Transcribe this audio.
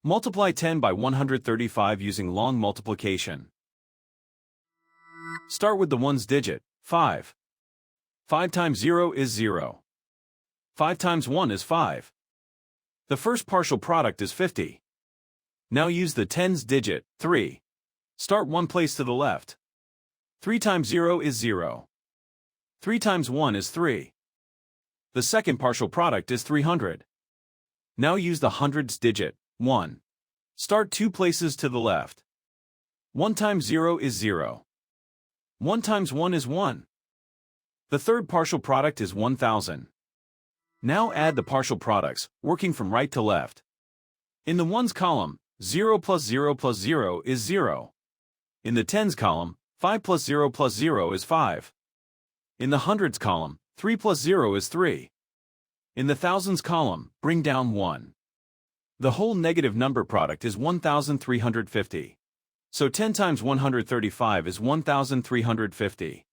Multiply 10 by 135 using long multiplication. Start with the ones digit, 5. 5 times 0 is 0. 5 times 1 is 5. The first partial product is 50. Now use the tens digit, 3. Start one place to the left. 3 times 0 is 0. 3 times 1 is 3. The second partial product is 300. Now use the hundreds digit, 1. Start two places to the left. 1 times 0 is 0. 1 times 1 is 1. The third partial product is 1000. Now add the partial products, working from right to left. In the ones column, 0 plus 0 plus 0 is 0. In the tens column, 5 plus 0 plus 0 is 5. In the hundreds column, 3 plus 0 is 3. In the thousands column, bring down 1. The whole negative number product is 1350. So 10 times 135 is 1350.